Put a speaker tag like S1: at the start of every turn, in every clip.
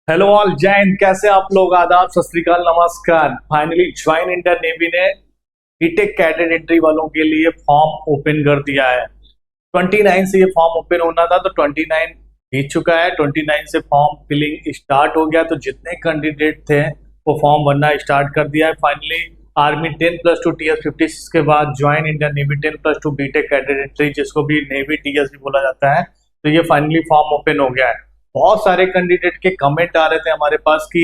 S1: Hello all, जय हिंद। कैसे आप लोग? आदाब, सत श्री अकाल, नमस्कार। फाइनली ज्वाइन इंडियन नेवी ने बीटेक कैडेट एंट्री वालों के लिए फॉर्म ओपन कर दिया है। 29 से ये फॉर्म ओपन होना था, तो 29 बीत चुका है। 29 से फॉर्म फिलिंग स्टार्ट हो गया, तो जितने कैंडिडेट थे वो फॉर्म भरना स्टार्ट कर दिया है। फाइनली आर्मी 10+2 TS56 के बाद join Indian Navy 10+2 BTech cadet entry, जिसको भी नेवी टीएस भी बोला जाता है, तो ये फाइनली फॉर्म ओपन हो गया है। बहुत सारे कैंडिडेट के कमेंट आ रहे थे हमारे पास कि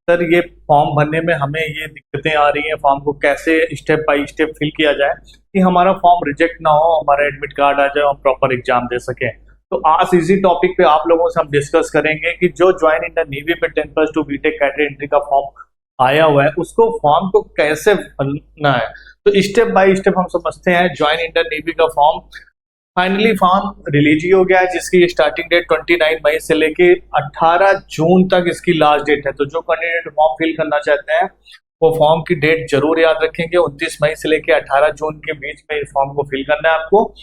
S1: सर ये फॉर्म भरने में हमें ये दिक्कतें आ रही हैं, फॉर्म को कैसे स्टेप बाय स्टेप फिल किया जाए कि हमारा फॉर्म रिजेक्ट ना हो, हमारा एडमिट कार्ड आ जाए, हम प्रॉपर एग्जाम दे सकें। तो आज इसी टॉपिक पे आप लोगों से हम डिस्कस करेंगे कि जो ज्वाइन इंडियन नेवी पे 10+2 बीटेक कैडेट एंट्री का फॉर्म आया हुआ है, उसको फॉर्म को कैसे भरना है। तो स्टेप बाय स्टेप हम समझते हैं। ज्वाइन इंडियन नेवी का फॉर्म फाइनली फॉर्म रिलीज ही हो गया है, जिसकी स्टार्टिंग डेट 29 मई से लेके 18 जून तक इसकी लास्ट डेट है। तो जो कैंडिडेट फॉर्म फिल करना चाहते हैं वो फॉर्म की डेट जरूर याद रखेंगे। 29 मई से लेके 18 जून के बीच में इस फॉर्म को फिल करना है आपको।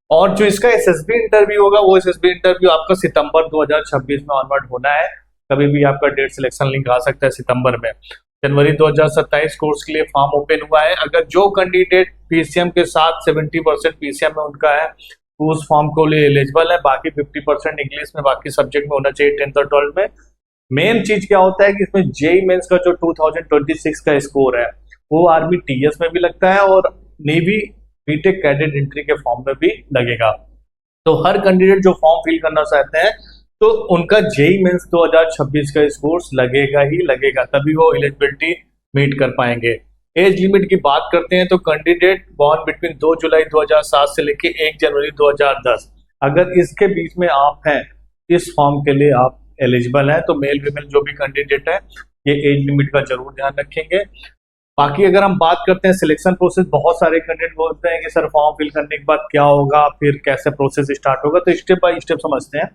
S1: और जो इसका एसएसबी इंटरव्यू होगा, वो एसएसबी इंटरव्यू आपका सितंबर 2026 में ऑनवर्ड होना है। कभी भी आपका डेट सिलेक्शन लिंक आ सकता है सितंबर में। जनवरी 2027 कोर्स के लिए फॉर्म ओपन हुआ है। अगर जो कैंडिडेट पीसीएम के साथ 70% पीसीएम में उनका है, तो उस फॉर्म को लिए एलिजिबल है। बाकी 50% इंग्लिश में, बाकी सब्जेक्ट में होना चाहिए 10th और 12th में। मेन चीज क्या होता है कि इसमें जेई मेंस का जो 2026 का स्कोर है वो आर्मी टीएस में भी लगता है और नेवी बीटेक कैडेट एंट्री के फॉर्म में भी लगेगा। तो हर कैंडिडेट जो फॉर्म फिल करना चाहते हैं तो उनका जेई मेंस 2026 का स्कोर लगेगा ही लगेगा, तभी वो एलिजिबिलिटी मीट कर पाएंगे। एज लिमिट की बात करते हैं तो कैंडिडेट बॉर्न बिटवीन 2 जुलाई 2007 से लेके 1 जनवरी 2010, अगर इसके बीच में आप हैं, इस फॉर्म के लिए आप एलिजिबल हैं। तो मेल फीमेल जो भी कैंडिडेट है, ये एज लिमिट का जरूर ध्यान रखेंगे। बाकी अगर हम बात करते हैं सिलेक्शन प्रोसेस, बहुत सारे कैंडिडेट बोलते हैं कि सर फॉर्म फिल करने के बाद क्या होगा, फिर कैसे प्रोसेस स्टार्ट होगा। तो स्टेप बाय स्टेप समझते हैं।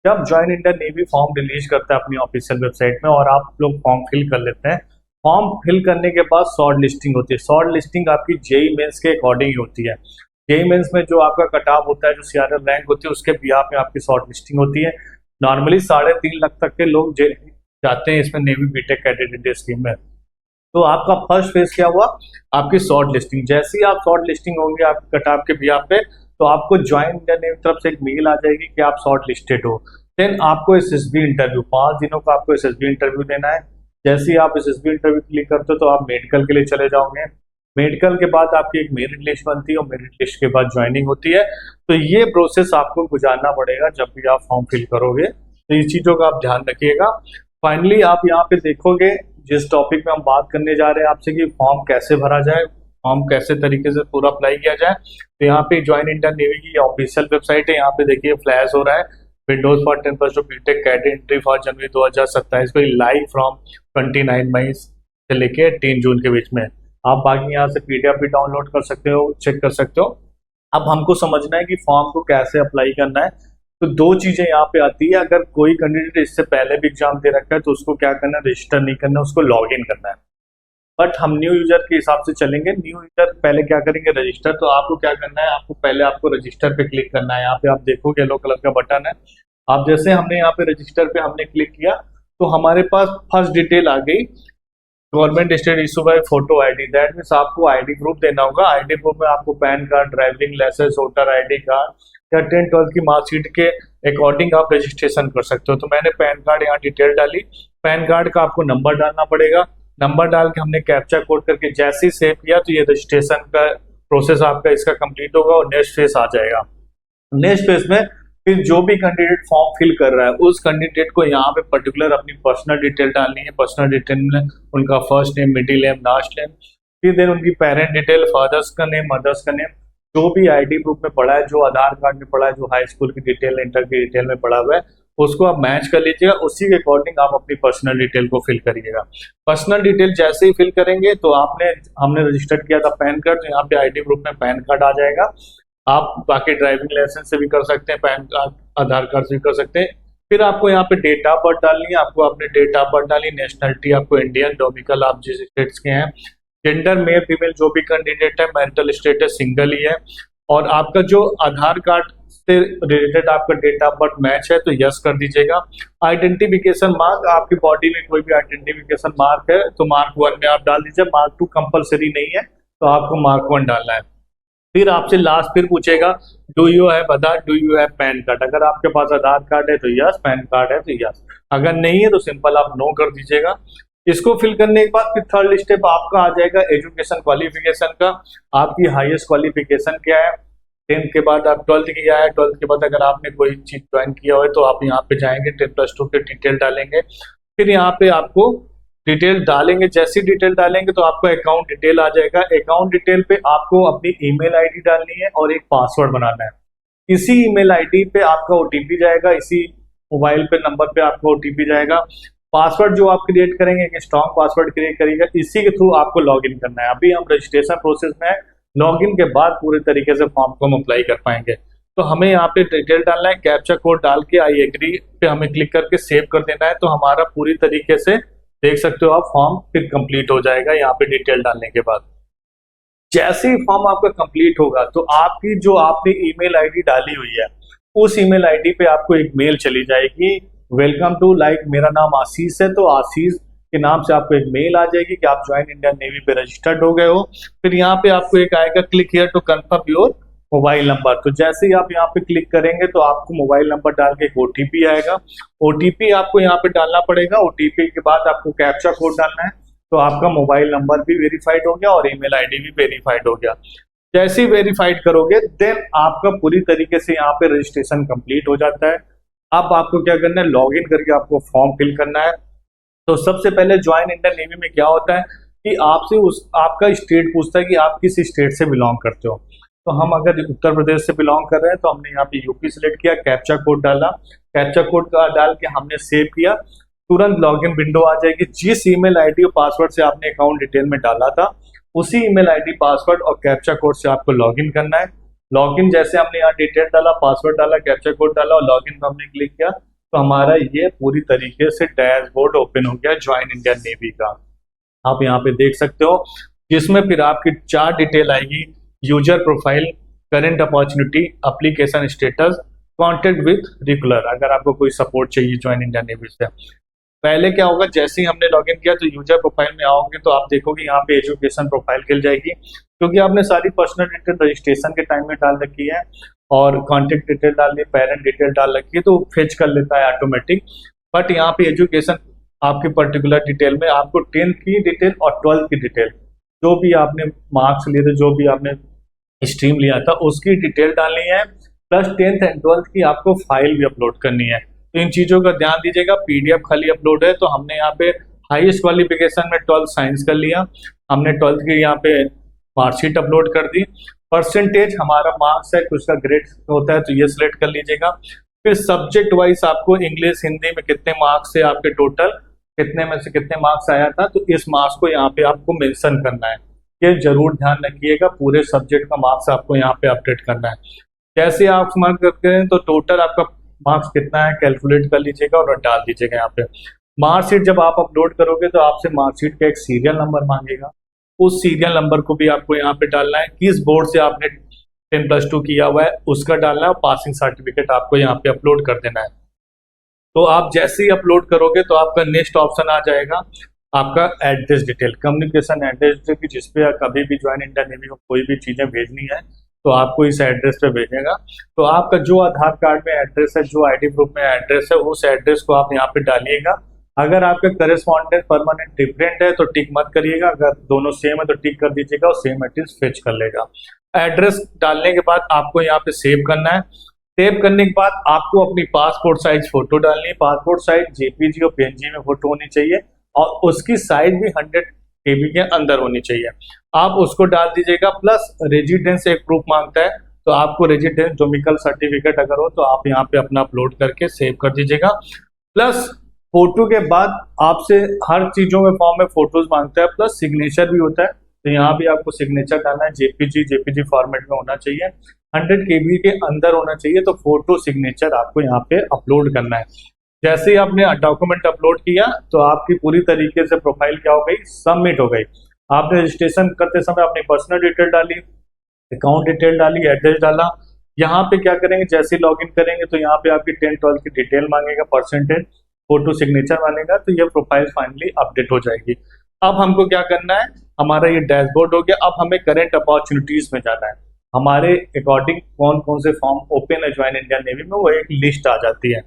S1: जब join Indian navy form release करता है अपनी ऑफिशियल वेबसाइट में और आप लोग फॉर्म फिल कर लेते हैं, फॉर्म फिल करने के बाद शॉर्ट लिस्टिंग होती है। शॉर्ट लिस्टिंग आपकी जेई मेंस के अकॉर्डिंग ही होती है। जेई मेंस में जो आपका कट ऑफ होता है, जो सीआरएल रैंक होती है, उसके बिहाफ में आपकी शॉर्ट लिस्टिंग होती है। नॉर्मली 3.5 लाख तक के लोग जाते हैं इसमें navy BTech cadet entry scheme में। तो आपका फर्स्ट फेज क्या हुआ? आपकी शॉर्ट लिस्टिंग। जैसे ही आप शॉर्ट लिस्टिंग होंगे आपके कट ऑफ के बिहाफ पे, तो आपको ज्वाइन इंडियन नेवी तरफ से एक मेल आ जाएगी कि आप शॉर्ट लिस्टेड हो। देन आपको एसएसबी इंटरव्यू, 5 दिनों का आपको एसएसबी इंटरव्यू देना है। जैसे ही आप एसएसबी इंटरव्यू क्लिक करते हो तो आप मेडिकल के लिए चले जाओगे। मेडिकल के बाद आपकी एक मेरिट लिस्ट बनती है और मेरिट लिस्ट के बाद ज्वाइनिंग होती है। तो ये प्रोसेस आपको गुजारना पड़ेगा जब भी आप फॉर्म फिल करोगे। तो इस चीज़ों का आप ध्यान रखिएगा। फाइनली आप यहाँ पे देखोगे, जिस टॉपिक में हम बात करने जा रहे हैं आपसे कि फॉर्म कैसे भरा जाए, फॉर्म कैसे तरीके से पूरा अप्लाई किया जाए। तो यहाँ पे ज्वाइन इंडियन नेवी की ऑफिशियल वेबसाइट है। यहाँ पे देखिए फ्लैश हो रहा है, windows for 10+2 BTech cadet entry for January 2027 को लाइव फ्रॉम 29 मई से लेके 3 जून के बीच में। आप बाकी यहाँ से पीडीएफ भी डाउनलोड कर सकते हो, चेक कर सकते हो। अब हमको समझना है कि फॉर्म को कैसे अप्लाई करना है। तो 2 चीजें यहाँ पे आती है। अगर कोई कैंडिडेट इससे पहले भी एग्जाम दे रखा है तो उसको क्या करना है, रजिस्टर नहीं करना, उसको लॉग इन करना है। बट हम न्यू यूजर के हिसाब से चलेंगे। न्यू यूजर पहले क्या करेंगे, रजिस्टर। तो आपको क्या करना है, आपको पहले रजिस्टर पे क्लिक करना है। यहाँ पे आप देखोगे येलो कलर का बटन है। आप जैसे हमने यहाँ पे रजिस्टर पे हमने क्लिक किया तो हमारे पास फर्स्ट डिटेल आ गई, government state issue by photo ID. That means आपको आईडी प्रूफ देना होगा। आईडी प्रूफ में आपको PAN card, driving licence, voter ID card या 10th-12th की मार्कशीट के अकॉर्डिंग आप रजिस्ट्रेशन कर सकते हो। तो मैंने पैन कार्ड यहाँ डिटेल डाली। पैन कार्ड का आपको नंबर डालना पड़ेगा। नंबर डाल के हमने कैप्चा कोड करके जैसे ही सेव किया तो ये रजिस्ट्रेशन का प्रोसेस आपका इसका कंप्लीट होगा और नेक्स्ट फेज आ जाएगा। नेक्स्ट फेज में फिर जो भी कैंडिडेट फॉर्म फिल कर रहा है उस कैंडिडेट को यहाँ पे पर्टिकुलर अपनी पर्सनल डिटेल डालनी है। पर्सनल डिटेल में उनका first name, middle name, last name, फिर देन उनकी पेरेंट डिटेल, फादर्स का नेम, मदर्स का नेम, जो भी आईडी प्रूफ में पड़ा है, जो आधार कार्ड में पड़ा है, जो हाई स्कूल की डिटेल, इंटर की डिटेल में पड़ा हुआ है, उसको आप मैच कर लीजिएगा। उसी के अकॉर्डिंग आप अपनी पर्सनल डिटेल को फिल करिएगा। पर्सनल डिटेल जैसे ही फिल करेंगे तो हमने रजिस्टर किया था पैन कार्ड, तो यहाँ पे आईडी प्रूफ में पैन कार्ड आ जाएगा। आप बाकी ड्राइविंग लाइसेंस से भी कर सकते हैं, पैन कार्ड, आधार कार्ड से भी कर सकते हैं। फिर आपको यहाँ पे डेट ऑफ बर्थ डालनी है। आपको अपने डेट ऑफ बर्थ डाली, नेशनलिटी आपको इंडियन, डोमिकल आप जिस स्टेट्स के हैं, जेंडर मेल फीमेल जो भी कैंडिडेट है, मैरिटल स्टेटस सिंगल ही है। और आपका जो आधार कार्ड से रिलेटेड आपका डेट ऑफ बर्थ मैच है तो यस कर दीजिएगा। आइडेंटिफिकेशन मार्क, आपकी बॉडी में कोई भी आइडेंटिफिकेशन मार्क है तो मार्क 1 में आप डाल दीजिए, मार्क 2 कंपलसरी नहीं है तो आपको मार्क 1 डालना है। फिर आपसे लास्ट फिर पूछेगा do you have Aadhaar, do you have pan card. अगर आपके पास आधार कार्ड है तो यस, पैन कार्ड है तो यस, अगर नहीं है तो सिंपल आप नो कर दीजिएगा। इसको फिल करने के बाद फिर थर्ड स्टेप आपका आ जाएगा एजुकेशन क्वालिफिकेशन का। आपकी हाईएस्ट क्वालिफिकेशन क्या है, 10th के बाद आप 12th किया है, 12th के बाद अगर आपने कोई चीज ज्वाइन किया हो तो आप यहाँ पे जाएंगे 10+2 के डिटेल डालेंगे। फिर यहाँ पे आपको डिटेल डालेंगे, जैसी डिटेल डालेंगे तो आपको अकाउंट डिटेल आ जाएगा। अकाउंट डिटेल पे आपको अपनी ईमेल आईडी डालनी है और एक पासवर्ड बनाना है। इसी ईमेल आईडी पे आपका ओटीपी जाएगा, इसी मोबाइल पे नंबर पे आपको ओटीपी जाएगा। पासवर्ड जो आप क्रिएट करेंगे एक स्ट्रॉन्ग पासवर्ड क्रिएट करिएगा, इसी के थ्रू आपको लॉगिन करना है। अभी हम रजिस्ट्रेशन प्रोसेस में है, लॉगिन के बाद पूरे तरीके से फॉर्म को हम अप्लाई कर पाएंगे। तो हमें यहाँ पे डिटेल डालना है, कैप्चा कोड डाल के आई एग्री पे हमें क्लिक करके सेव कर देना है। तो हमारा पूरी तरीके से देख सकते हो आप फॉर्म फिर कंप्लीट हो जाएगा। यहाँ पे डिटेल डालने के बाद जैसे ही फॉर्म आपका कंप्लीट होगा तो आपकी जो आपने ईमेल आईडी डाली हुई है उस ईमेल आईडी पे आपको एक मेल चली जाएगी, वेलकम टू, लाइक मेरा नाम आशीष है तो आशीष के नाम से आपको एक मेल आ जाएगी कि आप ज्वाइन इंडियन नेवी पे रजिस्टर्ड हो गए हो। फिर यहाँ पे आपको एक आएगा click here to confirm your mobile number. तो जैसे ही आप यहाँ पे क्लिक करेंगे तो आपको मोबाइल नंबर डाल के एक ओटीपी आएगा, ओटीपी आपको यहाँ पे डालना पड़ेगा। ओटीपी के बाद आपको कैप्चा कोड डालना है तो आपका मोबाइल नंबर भी वेरीफाइड हो गया और ईमेल आईडी भी वेरीफाइड हो गया। जैसे ही वेरीफाइड करोगे देन आपका पूरी तरीके से यहाँ पे रजिस्ट्रेशन कंप्लीट हो जाता है। अब आपको क्या करना है, लॉगिन करके आपको फॉर्म फिल करना है। तो सबसे पहले ज्वाइन इंडियन नेवी में क्या होता है कि आपसे आपका स्टेट पूछता है कि आप किस स्टेट से बिलोंग करते हो। तो हम अगर उत्तर प्रदेश से बिलोंग कर रहे हैं तो हमने यहाँ पे यूपी सिलेक्ट किया, कैप्चा कोड डाला, कैप्चा कोड डाल के हमने सेव किया, तुरंत लॉगिन विंडो आ जाएगी। जिस ईमेल आईडी और पासवर्ड से आपने अकाउंट डिटेल में डाला था उसी ईमेल आईडी, पासवर्ड और कैप्चा कोड से आपको लॉगिन करना है। लॉगिन जैसे हमने यहाँ डिटेल डाला, पासवर्ड डाला, कैप्चा कोड डाला और लॉगिन पर हमने क्लिक किया तो हमारा ये पूरी तरीके से डैशबोर्ड ओपन हो गया ज्वाइन इंडियन नेवी का। आप यहाँ पे देख सकते हो जिसमें फिर आपकी 4 डिटेल आएगी, user profile, current opportunity, application status, contact with regular. अगर आपको कोई सपोर्ट चाहिए ज्वाइन इंडियन नेवी से, पहले क्या होगा, जैसे ही हमने लॉगिन किया तो यूजर प्रोफाइल में आओगे तो आप देखोगे यहाँ पे एजुकेशन प्रोफाइल खुल जाएगी, क्योंकि आपने सारी पर्सनल डिटेल रजिस्ट्रेशन के टाइम में डाल रखी है और कॉन्टेक्ट डिटेल डाल ली, पेरेंट डिटेल डाल रखी है तो फेच कर लेता है ऑटोमेटिक। बट यहाँ पे एजुकेशन आपकी पर्टिकुलर डिटेल में आपको 10th की डिटेल और 12th की डिटेल, जो भी आपने मार्क्स लिए थे, जो भी आपने स्ट्रीम लिया था उसकी डिटेल डालनी है, प्लस 10th एंड 12th की आपको फाइल भी अपलोड करनी है। तो इन चीज़ों का ध्यान दीजिएगा। पीडीएफ खाली अपलोड है तो हमने यहाँ पे हाईएस्ट क्वालिफिकेशन में 12th साइंस कर लिया, हमने 12th की यहाँ पे मार्कशीट अपलोड कर दी। परसेंटेज हमारा मार्क्स है, उसका ग्रेड होता है तो ये सिलेक्ट कर लीजिएगा। फिर सब्जेक्ट वाइज आपको इंग्लिश हिंदी में कितने मार्क्स से आपके टोटल कितने में से कितने मार्क्स आया था तो इस मार्क्स को यहाँ पे आपको मेंशन करना है। ये जरूर ध्यान रखिएगा, पूरे सब्जेक्ट का मार्क्स आपको यहाँ पे अपडेट करना है। जैसे आप मार्क करते हैं तो टोटल आपका मार्क्स कितना है कैलकुलेट कर लीजिएगा और डाल दीजिएगा यहाँ पे। मार्कशीट जब आप अपलोड करोगे तो आपसे मार्कशीट का एक सीरियल नंबर मांगेगा, उस सीरियल नंबर को भी आपको यहाँ पे डालना है। किस बोर्ड से आपने 10+2 किया हुआ है उसका डालना है और पासिंग सर्टिफिकेट आपको यहाँ पे अपलोड कर देना है। तो आप जैसे ही अपलोड करोगे तो आपका नेक्स्ट ऑप्शन आ जाएगा आपका address detail, communication address detail, जिसपे कभी भी ज्वाइन इंडियन नेवी को कोई भी चीज़ें भेजनी है तो आपको इस एड्रेस पे भेजेगा। तो आपका जो आधार कार्ड में एड्रेस है, जो आईडी प्रूफ में एड्रेस है, उस एड्रेस को आप यहाँ पे डालिएगा। अगर आपका करस्पॉन्डेंट परमानेंट डिफरेंट है तो टिक मत करिएगा, अगर दोनों सेम है तो टिक कर दीजिएगा और सेम एड्रेस फेच कर लेगा। एड्रेस डालने के बाद आपको यहाँ पे सेव करना है। सेव करने के बाद आपको अपनी पासपोर्ट साइज फोटो डालनी है। पासपोर्ट साइज जेपीजी और पीएनजी में फोटो होनी चाहिए और उसकी साइज भी 100 KB के अंदर होनी चाहिए, आप उसको डाल दीजिएगा। प्लस रेजिडेंस एक प्रूफ मांगता है तो आपको रेजिडेंस डोमिसाइल सर्टिफिकेट अगर हो तो आप यहाँ पे अपना अपलोड करके सेव कर दीजिएगा। प्लस फोटो के बाद आपसे हर चीजों में फॉर्म में फोटोज मांगता है, प्लस सिग्नेचर भी होता है तो यहाँ भी आपको सिग्नेचर डालना है। जेपीजी फॉर्मेट में होना चाहिए, 100 KB के अंदर होना चाहिए। तो फोटो सिग्नेचर आपको यहाँ पे अपलोड करना है। जैसे ही आपने डॉक्यूमेंट अपलोड किया तो आपकी पूरी तरीके से प्रोफाइल क्या हो गई, सबमिट हो गई। आपने रजिस्ट्रेशन करते समय अपनी पर्सनल डिटेल डाली, अकाउंट डिटेल डाली, एड्रेस डाला, यहाँ पे क्या करेंगे, जैसे लॉगिन करेंगे तो यहाँ पे आपकी 10-12 की डिटेल मांगेगा, परसेंटेज, फोटो, सिग्नेचर मांगेगा, तो ये प्रोफाइल फाइनली अपडेट हो जाएगी। अब हमको क्या करना है, हमारा ये डैशबोर्ड हो गया। अब हमें करंट अपॉर्चुनिटीज में जाना है। हमारे अकॉर्डिंग कौन कौन से फॉर्म ओपन है ज्वाइन इंडियन नेवी में, वो एक लिस्ट आ जाती है।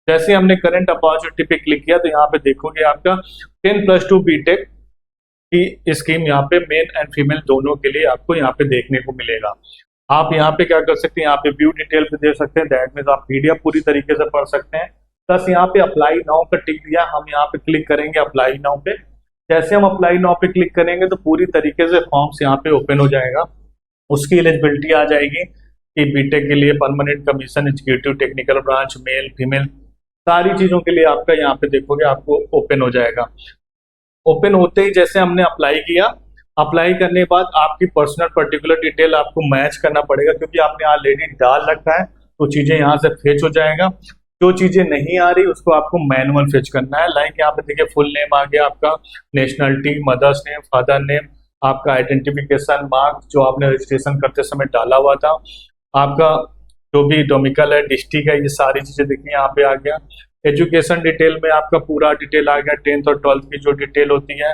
S1: जैसे हमने करंट अपॉर्चुनिटी पे क्लिक किया तो यहाँ पे देखोगे आपका 10+2 बीटेक की स्कीम यहाँ पे मेल एंड फीमेल दोनों के लिए आपको यहाँ पे देखने को मिलेगा। आप यहाँ पे क्या कर सकते हैं, यहाँ पे व्यू डिटेल पे देख सकते हैं, दैट मीन्स आप पीडीएफ पूरी तरीके से पढ़ सकते हैं। प्लस यहाँ पे अप्लाई नाउ का टिक दिया, हम यहाँ पे क्लिक करेंगे अप्लाई नाउ पे। जैसे हम अप्लाई नाउ पे क्लिक करेंगे तो पूरी तरीके से फॉर्म्स यहाँ पे ओपन हो जाएगा। उसकी एलिजिबिलिटी आ जाएगी कि बीटेक के लिए permanent commission, executive, technical branch, male female, सारी चीजों के लिए आपका यहाँ पे देखोगे आपको ओपन हो जाएगा। ओपन होते ही जैसे हमने अप्लाई किया, अप्लाई करने के बाद आपकी पर्सनल पर्टिकुलर डिटेल आपको मैच करना पड़ेगा, क्योंकि आपने ऑलरेडी डाल रखा है तो चीजें यहाँ से फेच हो जाएगा। जो चीजें नहीं आ रही उसको आपको मैनुअल फेच करना है। लाइक यहाँ पे देखिए फुल नेम आ गया आपका, nationality, mother's name, father name, आपका आइडेंटिफिकेशन मार्क जो आपने रजिस्ट्रेशन करते समय डाला हुआ था, आपका जो भी डोमिकल है, डिस्ट्रिक्ट है, ये सारी चीजें देखिए यहाँ पे आ गया। एजुकेशन डिटेल में आपका पूरा डिटेल आ गया, 10th और 12th की जो डिटेल होती है।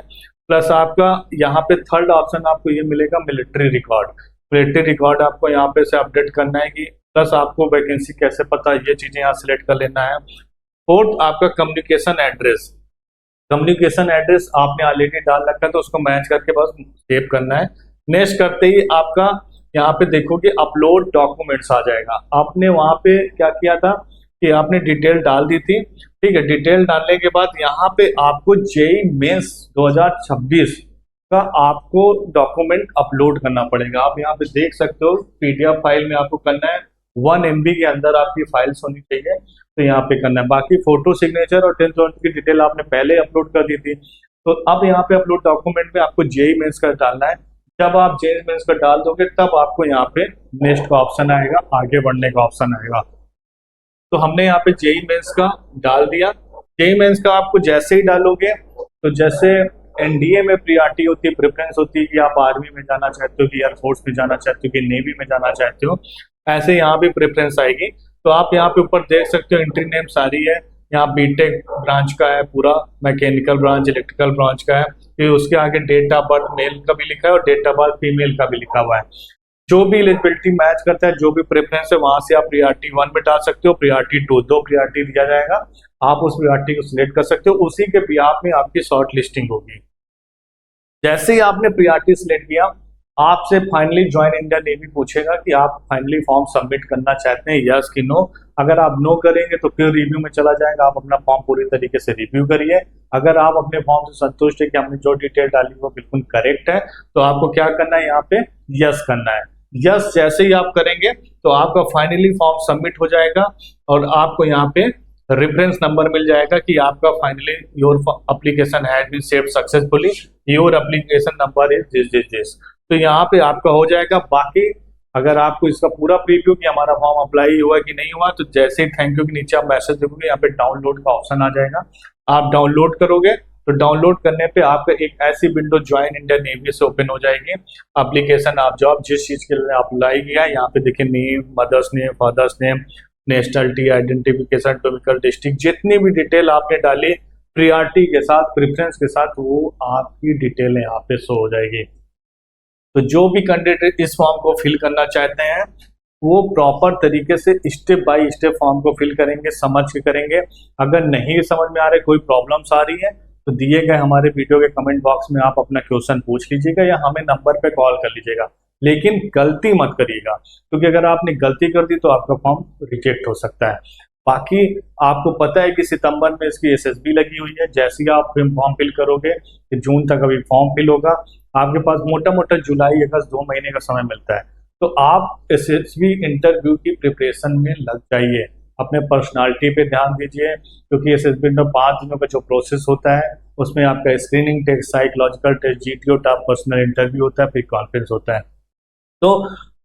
S1: प्लस आपका यहाँ पे थर्ड ऑप्शन आपको ये मिलेगा मिलिट्री रिकॉर्ड। मिलिट्री रिकॉर्ड आपको यहाँ पे से अपडेट करना है कि प्लस आपको वैकेंसी कैसे पता, ये चीजें यहाँ सिलेक्ट कर लेना है। फोर्थ आपका कम्युनिकेशन एड्रेस। कम्युनिकेशन एड्रेस आपने ऑलरेडी डाल रखा है तो उसको मैच करके बस सेव करना है। नेक्स्ट करते ही आपका यहाँ पे देखोगे अपलोड डॉक्यूमेंट्स आ जाएगा। आपने वहां पे क्या किया था कि आपने डिटेल डाल दी थी, ठीक है। डिटेल डालने के बाद यहाँ पे आपको जेईई मेंस 2026 का आपको डॉक्यूमेंट अपलोड करना पड़ेगा। आप यहाँ पे देख सकते हो पीडीएफ फाइल में आपको करना है, 1 MB के अंदर आपकी फाइल्स होनी चाहिए, तो यहाँ पे करना है। बाकी फोटो, सिग्नेचर और 10th की डिटेल आपने पहले अपलोड कर दी थी, तो अब यहाँ पे अपलोड डॉक्यूमेंट में आपको जेईई मेंस का डालना है। जब आप जेईई मेंस का डाल दोगे तब आपको यहाँ पे नेक्स्ट का ऑप्शन आएगा, आगे बढ़ने का ऑप्शन आएगा। तो हमने यहाँ पे जेईई मेंस का डाल दिया। जेईई मेंस का आपको जैसे ही डालोगे तो जैसे एनडीए में प्रियॉरिटी होती है, प्रेफरेंस होती है कि आप आर्मी में जाना चाहते हो कि एयरफोर्स में जाना चाहते हो कि नेवी में जाना चाहते हो, ऐसे यहाँ भी प्रेफरेंस आएगी। तो आप यहाँ पे ऊपर देख सकते हो एंट्री नेम सारी है, यहाँ बीटेक ब्रांच का है पूरा, मैकेनिकल ब्रांच, इलेक्ट्रिकल ब्रांच का है, फिर उसके आगे डेट ऑफ बर्थ मेल का भी लिखा है और डेट ऑफ बर्थ फीमेल का भी लिखा हुआ है। जो भी एलिजिबिलिटी मैच करता है, जो भी प्रेफरेंस है, वहां से आप प्रियॉरिटी 1 में डाल सकते हो, प्रियॉरिटी 2, 2 प्रियॉरिटी दिया जाएगा, आप उस प्रियॉरिटी को सिलेक्ट कर सकते हो। उसी के बिहाफ में आपकी शॉर्ट लिस्टिंग होगी। जैसे ही आपने प्रियॉरिटी सिलेक्ट किया, आपसे फाइनली ज्वाइन इंडिया नेवी पूछेगा कि आप फाइनली फॉर्म सबमिट करना चाहते हैं, यस कि नो। अगर आप नो करेंगे तो फिर रिव्यू में चला जाएगा, आप अपना फॉर्म पूरी तरीके से रिव्यू करिए। अगर आप अपने फॉर्म से संतुष्ट है कि हमने जो डिटेल डाली वो बिल्कुल करेक्ट है, तो आपको क्या करना है, यहाँ पे यस करना है। यस जैसे ही आप करेंगे तो आपका फाइनली फॉर्म सबमिट हो जाएगा और आपको यहाँ पे रेफरेंस नंबर मिल जाएगा कि आपका finally your application has been saved successfully, your application number is this this this. तो यहाँ पे आपका हो जाएगा। बाकी अगर आपको इसका पूरा प्रीव्यू कि हमारा फॉर्म अप्लाई हुआ कि नहीं हुआ, तो जैसे ही थैंक यू के नीचे आप मैसेज देखोगे, यहाँ पे डाउनलोड का ऑप्शन आ जाएगा। आप डाउनलोड करोगे तो डाउनलोड करने पे आपका एक ऐसी विंडो ज्वाइन इंडिया नेवी से ओपन हो जाएगी। एप्लीकेशन आप जॉब जिस चीज के लिए अप्लाई किया है, यहाँ पे देखिए name, mother's name, father's name, nationality, identification, टोमिकल, डिस्ट्रिक्ट, जितनी भी डिटेल आपने डाली प्रियॉरिटी के साथ, प्रेफरेंस के साथ, वो आपकी डिटेल यहाँ पे शो हो जाएगी। तो जो भी कैंडिडेट इस फॉर्म को फिल करना चाहते हैं वो प्रॉपर तरीके से स्टेप बाय स्टेप फॉर्म को फिल करेंगे, समझ के करेंगे। अगर नहीं समझ में आ रही, कोई प्रॉब्लम्स आ रही है, तो दिए गए हमारे वीडियो के कमेंट बॉक्स में आप अपना क्वेश्चन पूछ लीजिएगा या हमें नंबर पे कॉल कर लीजिएगा। लेकिन गलती मत करिएगा, क्योंकि अगर आपने गलती कर दी तो आपका फॉर्म रिजेक्ट हो सकता है। बाकी आपको पता है कि सितंबर में इसकी एसएसबी लगी हुई है। जैसे ही आप फॉर्म फिल करोगे, जून तक अभी फॉर्म फिल होगा, आपके पास मोटा मोटा जुलाई अगस्त 2 महीने का समय मिलता है। तो आप एसएसबी इंटरव्यू की प्रिपरेशन में लग जाइए, अपने पर्सनालिटी पे ध्यान दीजिए, क्योंकि एसएसबी में 5 दिनों का जो प्रोसेस होता है उसमें आपका screening test, psychological test, GTO, top personal interview होता है, फिर कॉन्फ्रेंस होता है। तो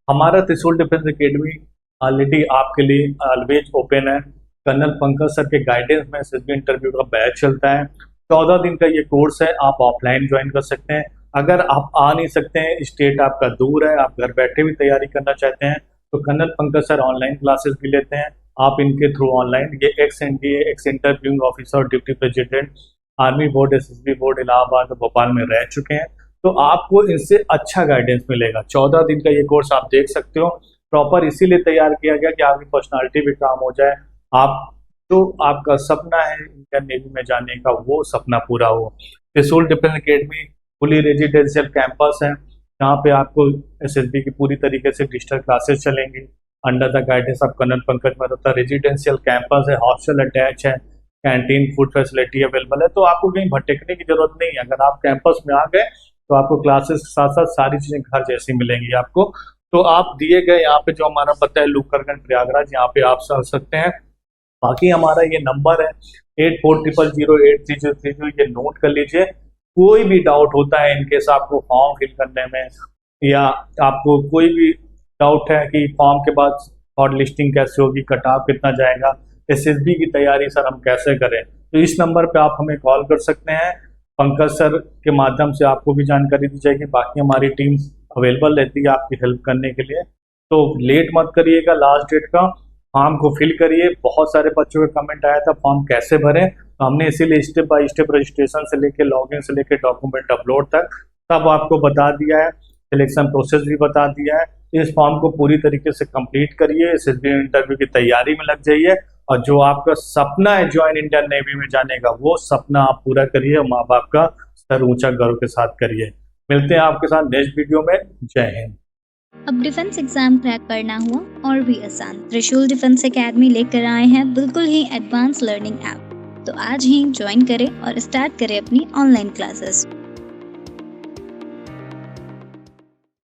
S1: हमारा त्रिशूल डिफेंस एकेडमी ऑलरेडी आपके लिए ऑलवेज ओपन है। कर्नल पंकज सर के गाइडेंस में एसएसबी इंटरव्यू का बैच चलता है। 14 दिन का ये कोर्स है, आप ऑफलाइन ज्वाइन कर सकते हैं। अगर आप आ नहीं सकते हैं, स्टेट आपका दूर है, आप घर बैठे भी तैयारी करना चाहते हैं, तो colonel Pankaj sir online classes भी लेते हैं, आप इनके थ्रू ऑनलाइन, ये ex NDA ex interviewing officer deputy president army board SSB board Allahabad Bhopal में रह चुके हैं। तो आपको इनसे अच्छा गाइडेंस मिलेगा। 14 दिन का ये कोर्स आप देख सकते हो, प्रॉपर इसीलिए तैयार किया गया कि आपकी पर्सनालिटी भी काम हो जाए, आप जो आपका सपना है इंडियन नेवी में जाने का वो सपना पूरा हो। Trishul defence academy fully residential campus है, जहाँ पे आपको एसएसबी की पूरी तरीके से डिजिटल क्लासेस चलेंगी under the guidance of colonel Pankaj Mehta. Residential campus है, हॉस्टल अटैच है, कैंटीन फूड फैसिलिटी अवेलेबल है, तो आपको कहीं भटकने की जरूरत नहीं है। अगर आप कैंपस में आ गए तो आपको क्लासेस के साथ साथ सारी चीजें घर जैसी मिलेंगी आपको। तो आप दिए गए यहाँ पे जो हमारा पता है लूकरगंज प्रयागराज, यहाँ पे आप आ सकते हैं। बाकी हमारा ये नंबर है 8400083030, ये नोट कर लीजिए। कोई भी डाउट होता है इनकेस आपको फॉर्म फिल करने में, या आपको कोई भी डाउट है कि फॉर्म के बाद शॉर्ट लिस्टिंग कैसे होगी, कट ऑफ कितना जाएगा, एसएसबी की तैयारी सर हम कैसे करें, तो इस नंबर पे आप हमें कॉल कर सकते हैं। पंकज सर के माध्यम से आपको भी जानकारी दी जाएगी। बाकी हमारी टीम अवेलेबल रहती है आपकी हेल्प करने के लिए। तो लेट मत करिएगा, लास्ट डेट का फॉर्म को फिल करिए। बहुत सारे बच्चों का कमेंट आया था फॉर्म कैसे भरें, तो हमने इसीलिए स्टेप बाय स्टेप रजिस्ट्रेशन से लेके लॉगिन से लेके डॉक्यूमेंट अपलोड तक सब आपको बता दिया है, सिलेक्शन प्रोसेस भी बता दिया है। इस फॉर्म को पूरी तरीके से कंप्लीट करिए, एसएसबी इंटरव्यू की तैयारी में लग जाइए, और जो आपका सपना है ज्वाइन इंडियन नेवी में जाने का, वो सपना आप पूरा करिए, माँ बाप का सर ऊंचा गर्व के साथ करिए। मिलते हैं आपके साथ नेक्स्ट वीडियो में। जय हिंद।
S2: अब डिफेंस एग्जाम क्रैक करना हुआ और भी आसान, त्रिशूल डिफेंस एकेडमी लेकर आए हैं बिल्कुल ही एडवांस लर्निंग ऐप। तो आज ही ज्वाइन करें और स्टार्ट करें अपनी ऑनलाइन क्लासेस।